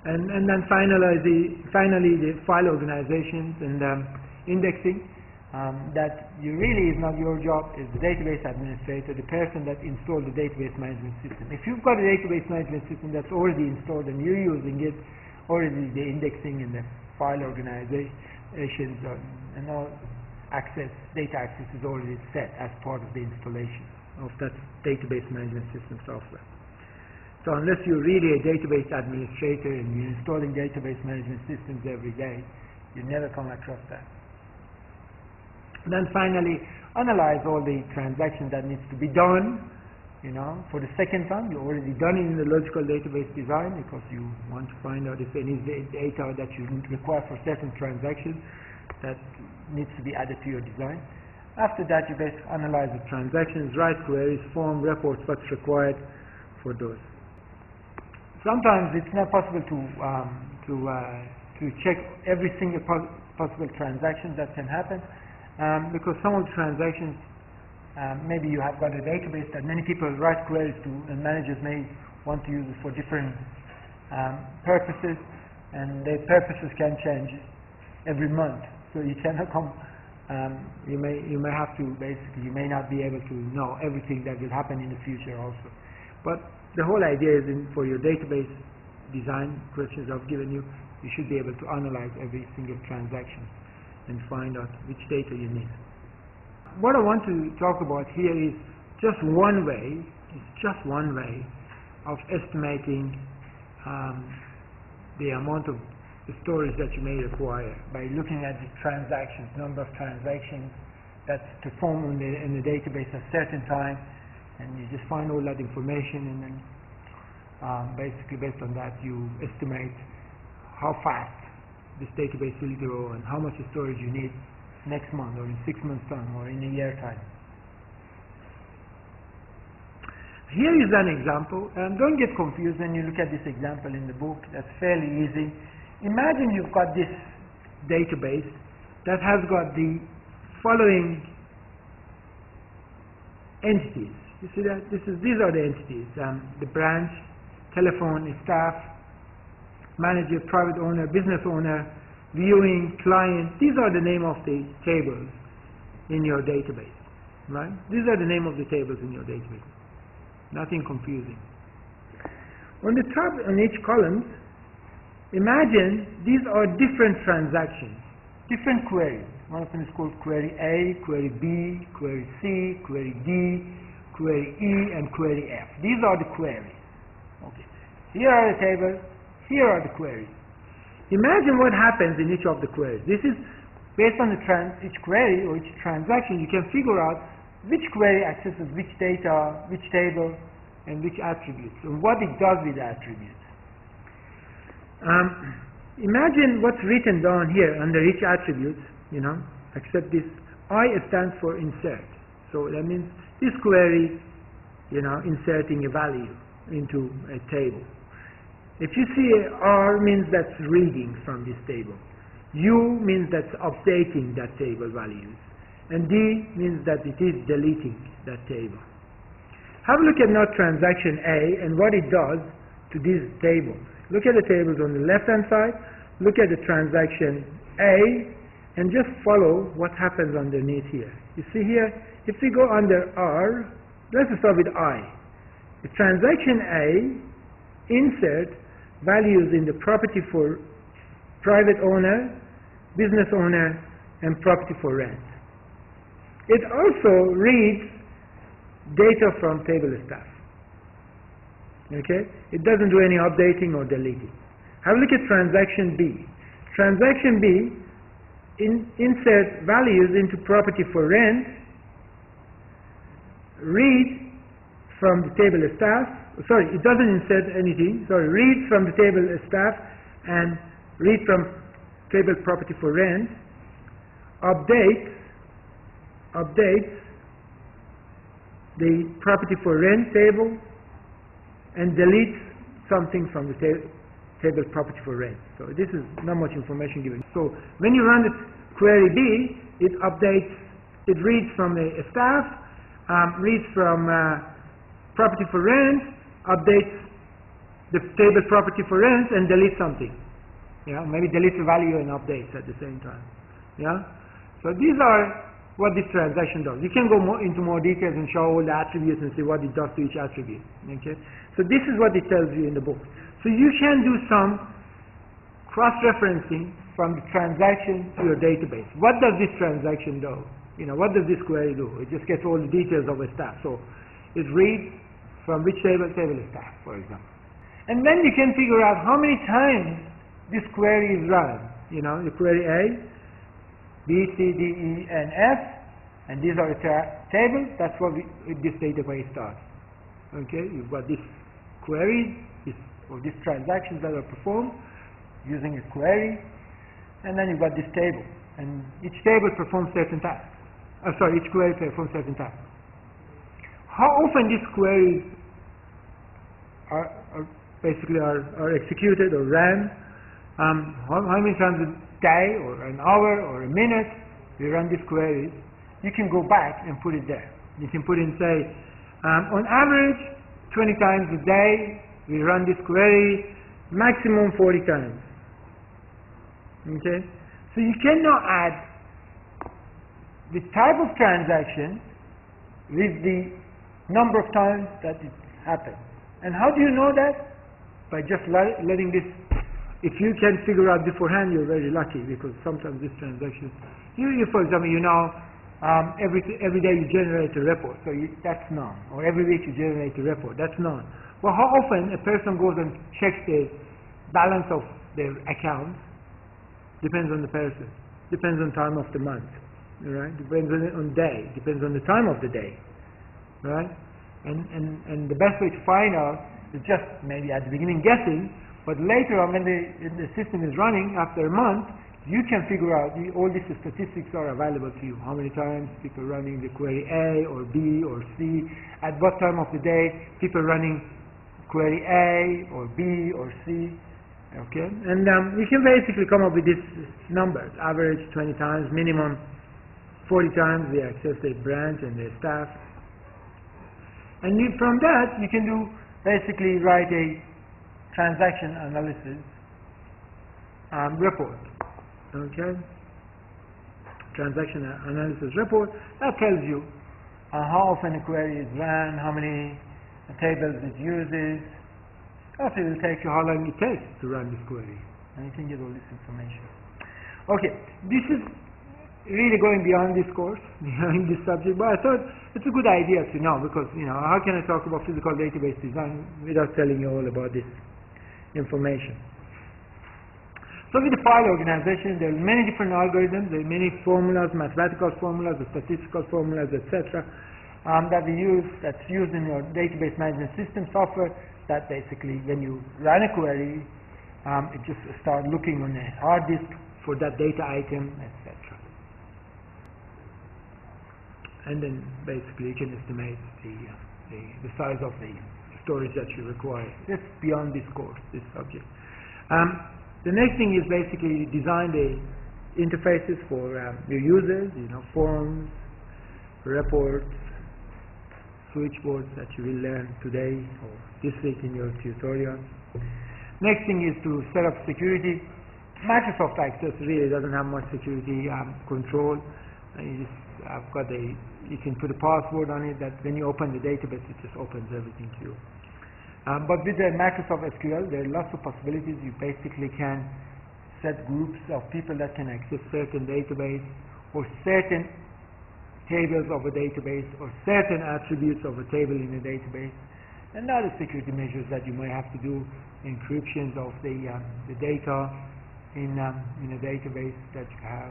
And then finally the file organizations and indexing. That really is not your job, is the database administrator, the person that installed the database management system. If you've got a database management system that's already installed and you're using it, already the indexing and the file organizations and all data access is already set as part of the installation of that database management system software. So unless you're really a database administrator and you're installing database management systems every day, you never come across that. And then finally, analyze all the transactions that needs to be done. For the second time, you've already done it in the logical database design because you want to find out if any data that you require for certain transactions that needs to be added to your design. After that, you basically analyze the transactions, write queries, form reports, what's required for those. Sometimes it's not possible to check every single possible transaction that can happen. Because some of the transactions, maybe you have got a database that many people write queries to, and managers may want to use it for different purposes, and their purposes can change every month. So you cannot come. You may have to basically. You may not be able to know everything that will happen in the future also. But the whole idea is for your database design questions I've given you, you should be able to analyze every single transaction and find out which data you need. What I want to talk about here is just one way of estimating the amount of storage that you may require by looking at the transactions, number of transactions that's performed in the database at a certain time, and you just find all that information, and then basically based on that you estimate how fast this database will grow and how much storage you need next month or in 6 months time or in a year time. Here is an example, and don't get confused when you look at this example in the book. That's fairly easy. Imagine you've got this database that has got the following entities. You see that? These are the entities. The branch, telephone, staff, manager, private owner, business owner, viewing, client. These are the name of the tables in your database, right? These are the name of the tables in your database. Nothing confusing. On the top, on each column, imagine these are different transactions, different queries. One of them is called query A, query B, query C, query D, query E, and query F. These are the queries. Okay. Here are the tables. Here are the queries. Imagine what happens in each of the queries. This is based on each query or each transaction. You can figure out which query accesses which data, which table, and which attributes, and what it does with the attributes. Imagine what's written down here under each attribute, except this I stands for insert. So that means this query, inserting a value into a table. If you see R means that's reading from this table. U means that's updating that table values. And D means that it is deleting that table. Have a look at now transaction A and what it does to these tables. Look at the tables on the left-hand side. Look at the transaction A and just follow what happens underneath here. You see here, if we go under R, let's start with I. The transaction A insert values in the property for private owner, business owner, and property for rent. It also reads data from table staff. Okay? It doesn't do any updating or deleting. Have a look at transaction B. Transaction B inserts values into property for rent, reads from the table staff. Sorry, it doesn't insert anything. Sorry, reads from the table staff and read from table property for rent, updates the property for rent table, and deletes something from the table property for rent. So this is not much information given. So when you run the query B, it updates, it reads from the staff, reads from property for rent, updates the table property for rents and delete something. Yeah, maybe delete the value and updates at the same time. Yeah, so these are what this transaction does. You can go into more details and show all the attributes and see what it does to each attribute. Okay, so this is what it tells you in the book. So you can do some cross-referencing from the transaction to your database. What does this transaction do? What does this query do? It just gets all the details of a staff. So it reads from which table is staff, for example. And then you can figure out how many times this query is run. The query A, B, C, D, E, and F, and these are the tables. That's what this database does. Okay, you've got this query, or these transactions that are performed using a query, and then you've got this table, and each table performs certain tasks. Each query performs certain tasks. How often these queries are executed or ran? How many times a day or an hour or a minute we run these queries? You can go back and put it there. You can put in, say, on average 20 times a day we run this query, maximum 40 times. Okay, so you cannot add the type of transaction with the number of times that it happens. And how do you know that? By just letting this. If you can figure out beforehand, you're very lucky, because sometimes this transaction, for example, every day you generate a report, so that's none. Or every week you generate a report, that's none. Well, how often a person goes and checks the balance of their account? Depends on the person. Depends on time of the month. Right? Depends on day. Depends on the time of the day. Right? And the best way to find out is just maybe at the beginning guessing, but later on when the system is running after a month, you can figure out all these statistics are available to you. How many times people running the query A or B or C, at what time of the day people running query A or B or C. Okay, and you can basically come up with these numbers: average 20 times, minimum 40 times we access the branch and the staff. And from that you can basically write a transaction analysis report. Okay, transaction analysis report that tells you how often a query is ran, how many tables it uses. Also, it will take you how long it takes to run this query, and you can get all this information. Okay, this is really going beyond this course, behind this subject, but I thought it's a good idea to know, because how can I talk about physical database design without telling you all about this information? So with the file organization, there are many different algorithms, there are many formulas, mathematical formulas, statistical formulas, etc. That we use, that's used in your database management system software, that basically when you run a query, it just starts looking on a hard disk for that data item, etc. And then basically you can estimate the size of the storage that you require. That's beyond this course, this subject. The next thing is basically design the interfaces for your users, forms, reports, switchboards that you will learn today or this week in your tutorial. Next thing is to set up security. Microsoft Access really doesn't have much security control. You can put a password on it that when you open the database, it just opens everything to you. But with the Microsoft SQL, there are lots of possibilities. You basically can set groups of people that can access certain database or certain tables of a database or certain attributes of a table in a database, and other security measures that you may have to do, encryptions of the data in a database that you have,